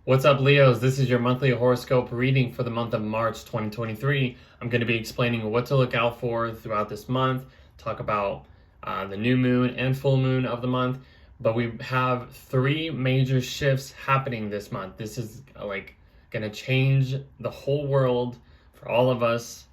What's up, Leos? This is your monthly horoscope reading for the month of March 2023. I'm going to be explaining what to look out for throughout this month, talk about the new moon and full moon of the month. But we have three major shifts happening this month. This is going to change the whole world for all of us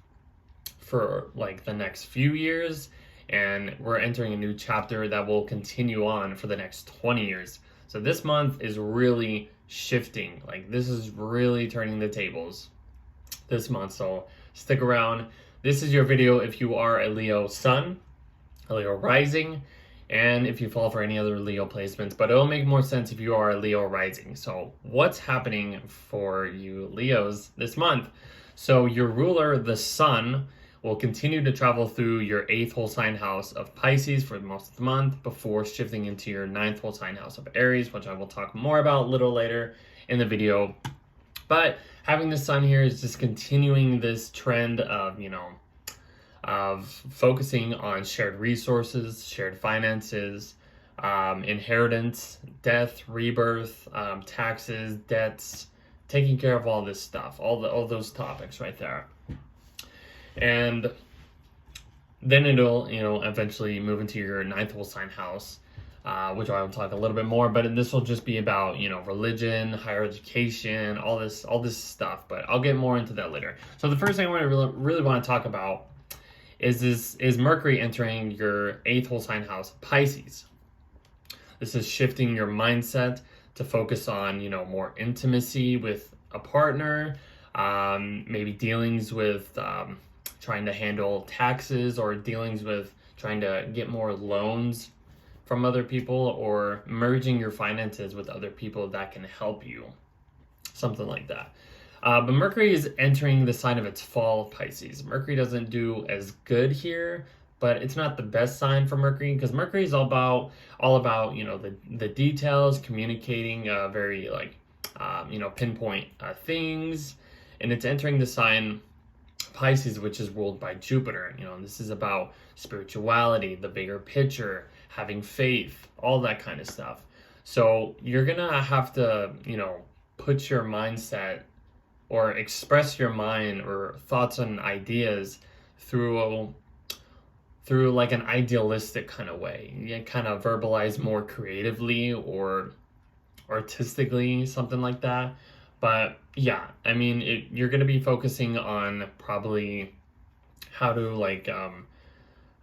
for the next few years. And we're entering a new chapter that will continue on for the next 20 years. So this month is really shifting. This is really turning the tables this month. So stick around. This is your video if you are a Leo sun, a Leo rising, and if you fall for any other Leo placements, but it'll make more sense if you are a Leo rising. So what's happening for you Leos this month? So your ruler, the sun, will continue to travel through your 8th whole sign house of Pisces for most of the month before shifting into your 9th whole sign house of Aries, which I will talk more about a little later in the video. But having the sun here is just continuing this trend of, of focusing on shared resources, shared finances, inheritance, death, rebirth, taxes, debts, taking care of all this stuff, all those topics right there. And then it'll, eventually move into your 9th whole sign house, which I will talk a little bit more. But this will just be about, religion, higher education, all this stuff. But I'll get more into that later. So the first thing I want to really want to talk about is Mercury entering your 8th whole sign house, Pisces. This is shifting your mindset to focus on, more intimacy with a partner, maybe dealings with trying to handle taxes, or dealings with trying to get more loans from other people, or merging your finances with other people that can help you, something like that. But Mercury is entering the sign of its fall, Pisces. Mercury doesn't do as good here, but it's not the best sign for Mercury, because Mercury is all about the details, communicating very pinpoint things, and it's entering the sign Pisces, which is ruled by Jupiter. This is about spirituality, the bigger picture, having faith, all that kind of stuff. So you're gonna have to, put your mindset or express your mind or thoughts and ideas through like an idealistic kind of way. You kind of verbalize more creatively or artistically, something like that. But yeah, you're going to be focusing on probably how to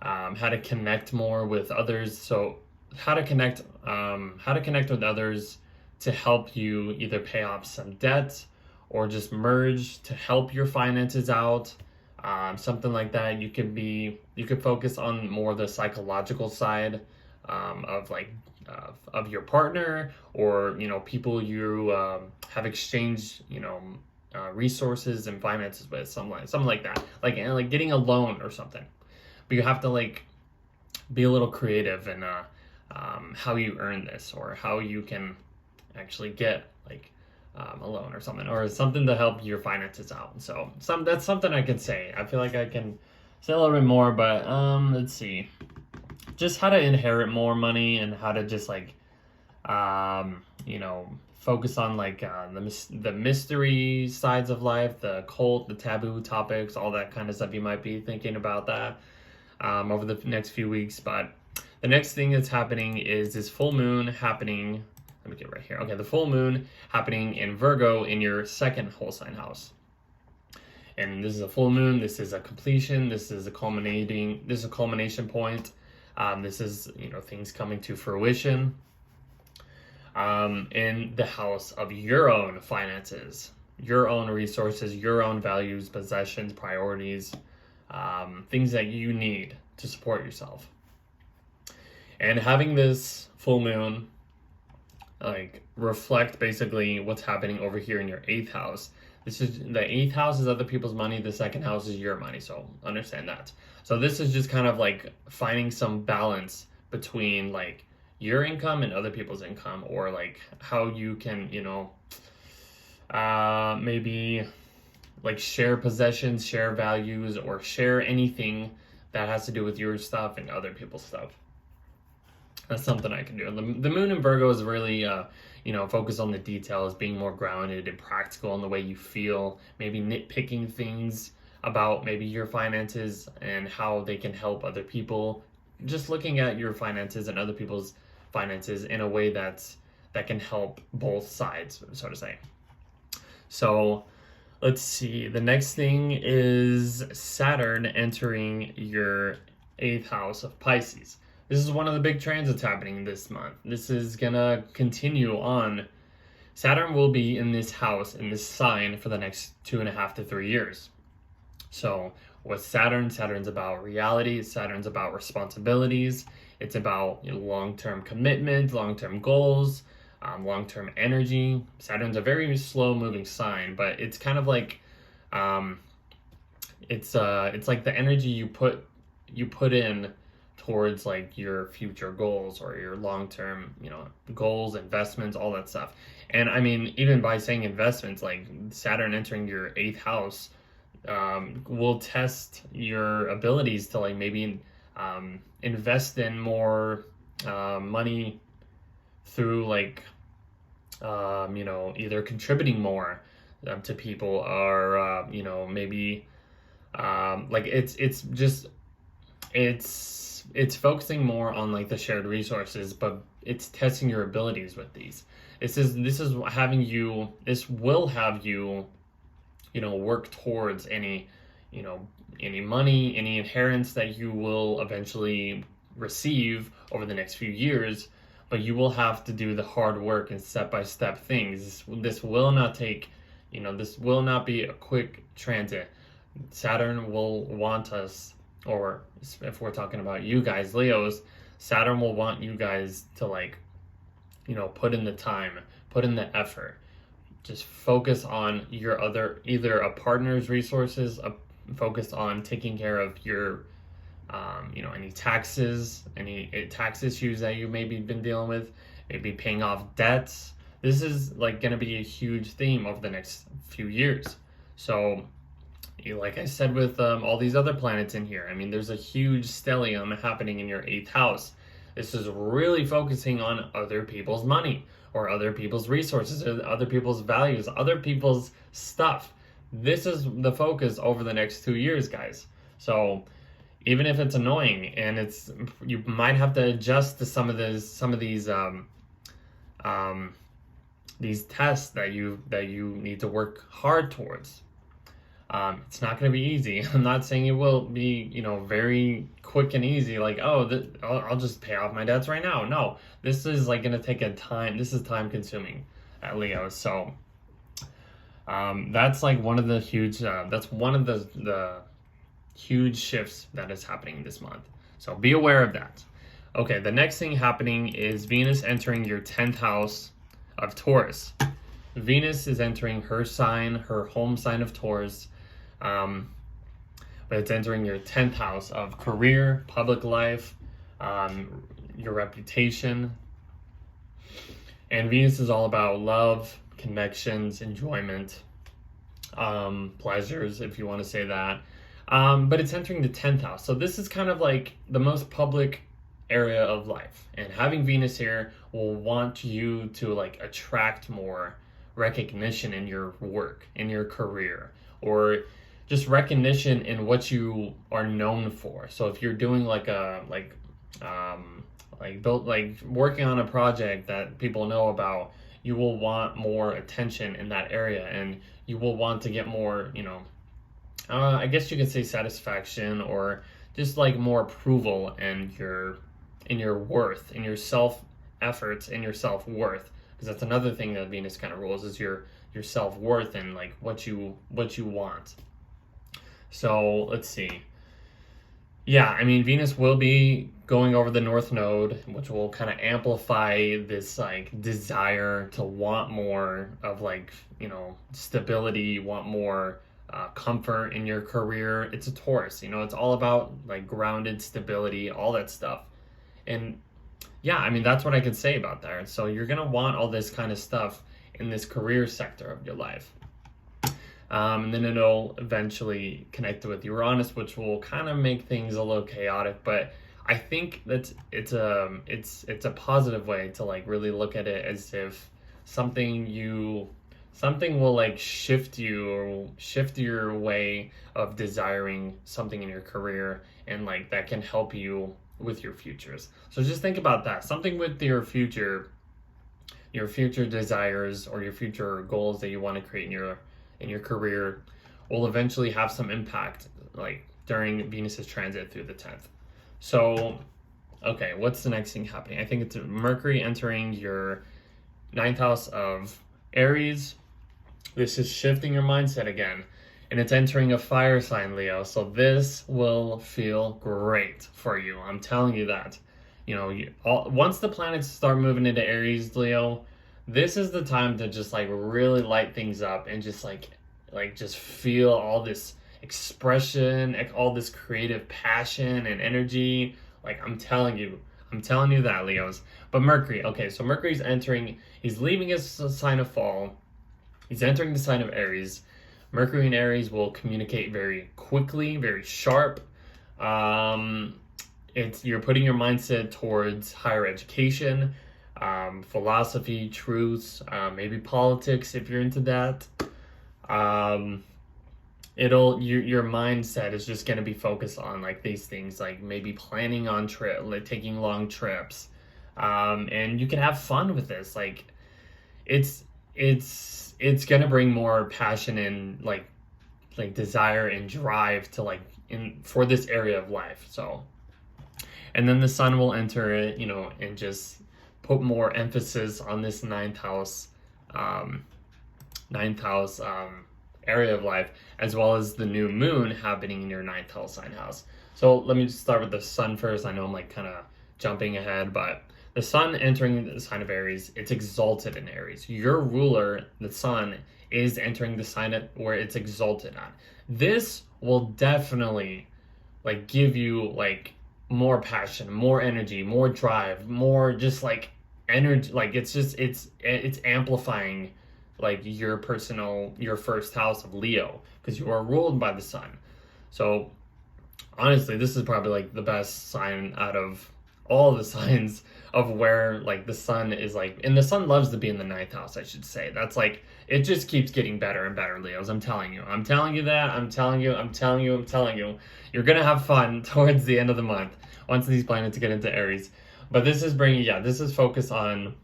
how to connect more with others. So how to connect with others to help you either pay off some debt or just merge to help your finances out. Something like that. You could focus on more the psychological side of your partner, or people you have exchanged resources and finances with, something like that, like getting a loan or something. But you have to be a little creative in how you earn this, or how you can actually get a loan or something to help your finances out. So that's something I can say. I feel like I can say a little bit more, but let's see. Just how to inherit more money, and how to just focus on the mystery sides of life, the occult, the taboo topics, all that kind of stuff. You might be thinking about that over the next few weeks. But the next thing that's happening is this full moon happening. Let me get right here. Okay, the full moon happening in Virgo in your 2nd whole sign house. And this is a full moon. This is a completion. This is a culmination point. This is, things coming to fruition in the house of your own finances, your own resources, your own values, possessions, priorities, things that you need to support yourself. And having this full moon reflect basically what's happening over here in your 8th house. This is the 8th house is other people's money. The 2nd house is your money. So understand that. So this is just kind of finding some balance between your income and other people's income, or how you can, maybe share possessions, share values, or share anything that has to do with your stuff and other people's stuff. That's something I can do. The moon in Virgo is really, focused on the details, being more grounded and practical in the way you feel, maybe nitpicking things about maybe your finances and how they can help other people. Just looking at your finances and other people's finances in a way that can help both sides, so to say. So let's see. The next thing is Saturn entering your 8th house of Pisces. This is one of the big transits happening this month. This is gonna continue on. Saturn will be in this house, in this sign, for the next 2.5 to 3 years. So with Saturn, Saturn's about reality. Saturn's about responsibilities. It's about long-term commitment, long-term goals, long-term energy. Saturn's a very slow-moving sign, but it's kind of like it's like the energy you put in towards like your future goals or your long-term, goals, investments, all that stuff. And I mean, even by saying investments, like Saturn entering your 8th house will test your abilities to like maybe invest in more money through like either contributing more to people or maybe like it's focusing more on like the shared resources, but it's testing your abilities with these. This will have you work towards any money, any inheritance that you will eventually receive over the next few years, but you will have to do the hard work and step-by-step things. This will not take, this will not be a quick transit. Saturn will want us, or if we're talking about you guys, Leos, Saturn will want you guys to like, put in the time, put in the effort. Just focus on your either a partner's resources, focus on taking care of your, any taxes, any tax issues that you maybe been dealing with, maybe paying off debts. This is like going to be a huge theme over the next few years. So, like I said with all these other planets in here, I mean, there's a huge stellium happening in your 8th house. This is really focusing on other people's money or other people's resources or other people's values, other people's stuff. This is the focus over the next 2 years, guys. So even if it's annoying and you might have to adjust to some of these tests that you need to work hard towards. It's not going to be easy. I'm not saying it will be, very quick and easy. Like, I'll just pay off my debts right now. No, this is like going to take time. This is time consuming at Leo. So, that's like one of the huge, that's one of the huge shifts that is happening this month. So be aware of that. Okay. The next thing happening is Venus entering your 10th house of Taurus. Venus is entering her home sign of Taurus. But it's entering your 10th house of career, public life, your reputation. And Venus is all about love, connections, enjoyment, pleasures, if you want to say that. But it's entering the 10th house. So this is kind of like the most public area of life. And having Venus here will want you to like attract more recognition in your work, in your career, or just recognition in what you are known for. So if you're doing working on a project that people know about, you will want more attention in that area, and you will want to get more, I guess you could say satisfaction, or just like more approval in your worth, in your self efforts, in your self worth. Because that's another thing that Venus kind of rules, is your self-worth and like what you want. So let's see. Yeah, I mean, Venus will be going over the North Node, which will kind of amplify this like desire to want more of like, stability, want more comfort in your career. It's a Taurus, it's all about like grounded stability, all that stuff. And yeah, I mean, that's what I could say about that. So you're going to want all this kind of stuff in this career sector of your life. And then it'll eventually connect with Uranus, which will kind of make things a little chaotic. But I think that it's a positive way to like really look at it, as if something will like shift you, or shift your way of desiring something in your career, and like that can help you with your futures. So just think about that. Something with your future desires or your future goals that you want to create in your career will eventually have some impact, like during Venus's transit through the 10th. So, okay, what's the next thing happening? I think it's Mercury entering your ninth house of Aries. This is shifting your mindset again, and it's entering a fire sign, Leo. So this will feel great for you. I'm telling you that. Once the planets start moving into Aries, Leo, this is the time to just like really light things up, and just like just feel all this expression, all this creative passion and energy. Like I'm telling you that, Leos. But Mercury, okay, so Mercury's entering, he's leaving his sign of fall. He's entering the sign of Aries. Mercury in Aries will communicate very quickly, very sharp. You're putting your mindset towards higher education, philosophy, truths, maybe politics if you're into that. Your mindset is just going to be focused on like these things, like maybe planning on like taking long trips, and you can have fun with this. Like it's going to bring more passion and like desire and drive to like for this area of life. So, and then the sun will enter it, and just put more emphasis on this ninth house area of life, as well as the new moon happening in your ninth house sign house. So let me just start with the sun first. I know I'm like kind of jumping ahead, but the sun entering the sign of Aries, it's exalted in Aries. Your ruler, the sun, is entering the sign where it's exalted on. This will definitely like give you like more passion, more energy, more drive, more just like energy. Like it's amplifying like your first house of Leo, because you are ruled by the sun. So honestly, this is probably like the best sign out of all the signs of where like the sun is like, and the sun loves to be in the ninth house, I should say. That's like, it just keeps getting better and better, Leos. I'm telling you that. I'm telling you. You're gonna have fun towards the end of the month once these planets get into Aries. But this is focused on,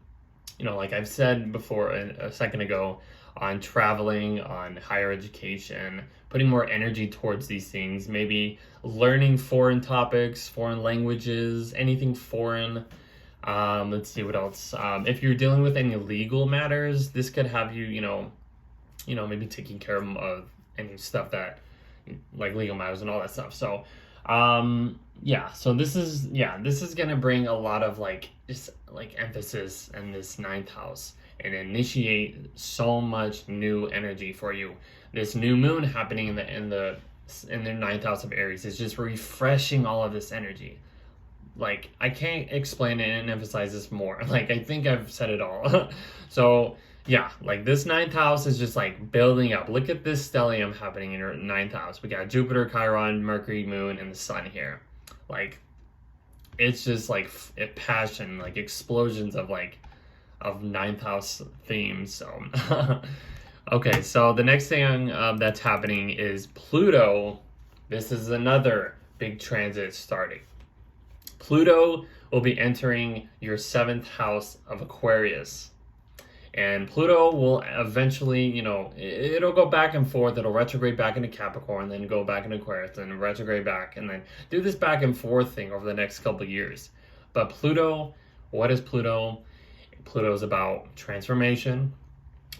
like I've said before a second ago, on traveling, on higher education, putting more energy towards these things, maybe learning foreign topics, foreign languages, anything foreign. Let's see what else. If you're dealing with any legal matters, this could have you, maybe taking care of any stuff that, like legal matters and all that stuff. So, so this is gonna bring a lot of like just like emphasis in this ninth house and initiate so much new energy for you. This new moon happening in the ninth house of Aries is just refreshing all of this energy. Like I can't explain it and emphasize this more. Like I think I've said it all. So yeah, like this ninth house is just like building up. Look at this stellium happening in your ninth house. We got Jupiter, Chiron, Mercury, Moon, and the sun here. Like it's just like passion, like explosions of ninth house themes. So okay, so the next thing that's happening is Pluto. This is another big transit starting. Pluto will be entering your 7th house of Aquarius. And Pluto will eventually, it'll go back and forth. It'll retrograde back into Capricorn, then go back into Aquarius, then retrograde back, and then do this back and forth thing over the next couple of years. But Pluto, what is Pluto? Pluto's about transformation.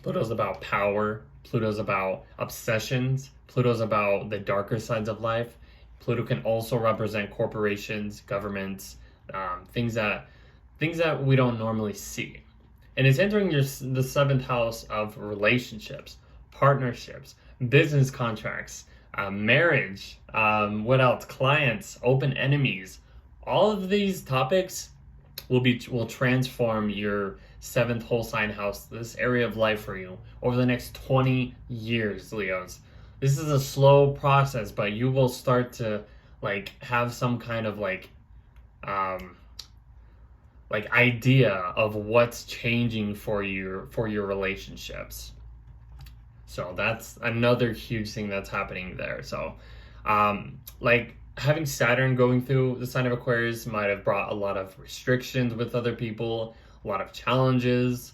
Pluto's about power. Pluto's about obsessions. Pluto's about the darker sides of life. Pluto can also represent corporations, governments, things that we don't normally see. And it's entering the 7th house of relationships, partnerships, business contracts, marriage, what else? Clients, open enemies. All of these topics will transform your 7th whole sign house, this area of life for you, over the next 20 years, Leos. This is a slow process, but you will start to like have some kind of like like idea of what's changing for your relationships. So that's another huge thing that's happening there. So like having Saturn going through the sign of Aquarius might have brought a lot of restrictions with other people, a lot of challenges,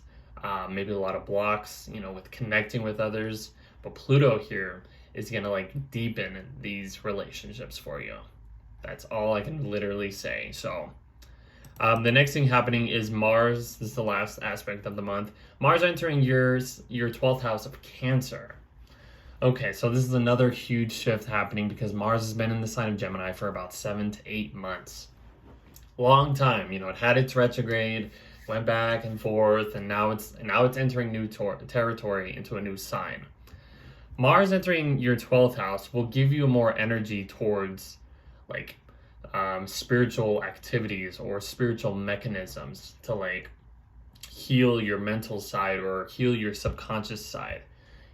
maybe a lot of blocks, you know, with connecting with others. But Pluto here is gonna like deepen these relationships for you. That's all I can literally say. So the next thing happening is Mars. This is the last aspect of the month. Mars entering your 12th house of Cancer. Okay, so this is another huge shift happening because Mars has been in the sign of Gemini for about 7 to 8 months. Long time, you know, it had its retrograde, went back and forth, and now it's entering new territory into a new sign. Mars entering your 12th house will give you more energy towards like spiritual activities or spiritual mechanisms to like heal your mental side or heal your subconscious side.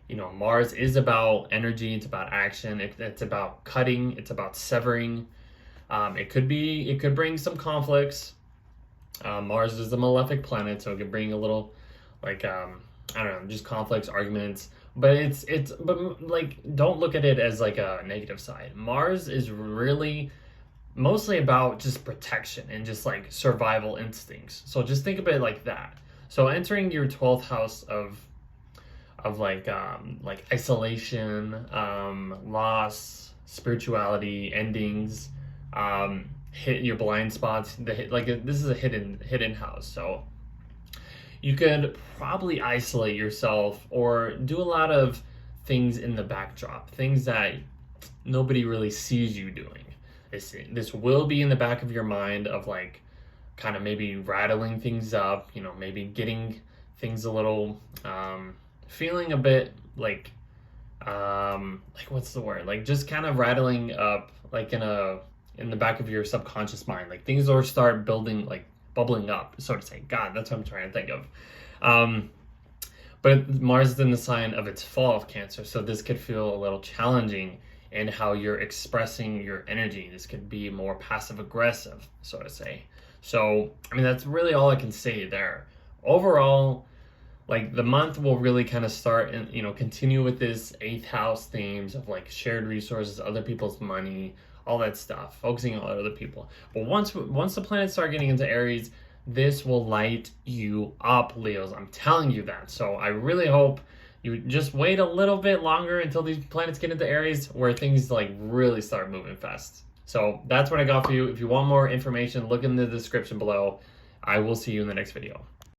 You know, Mars is about energy, it's about action, it's about cutting, it's about severing. It could bring some conflicts. Mars is a malefic planet, so it could bring a little like I don't know, just conflicts, arguments. But but like don't look at it as like a negative side. Mars is really mostly about just protection and just like survival instincts. So just think of it like that. So entering your 12th house of like isolation, loss, spirituality, endings, hit your blind spots. This is a hidden house. So you could probably isolate yourself or do a lot of things in the backdrop, things that nobody really sees you doing. This will be in the back of your mind of like kind of maybe rattling things up, you know, maybe getting things a little feeling a bit like what's the word? Like just kind of rattling up like in the back of your subconscious mind. Like things will start building, like bubbling up, so to say. God, that's what I'm trying to think of. But Mars is in the sign of its fall of Cancer, so this could feel a little challenging in how you're expressing your energy. This could be more passive aggressive, so to say. So, I mean, that's really all I can say there. Overall, like the month will really kind of start and, you know, continue with this 8th house themes of like shared resources, other people's money, all that stuff, focusing on other people. But once the planets start getting into Aries, this will light you up, Leos. I'm telling you that. So I really hope you just wait a little bit longer until these planets get into Aries, where things like really start moving fast. So that's what I got for you. If you want more information, look in the description below. I will see you in the next video.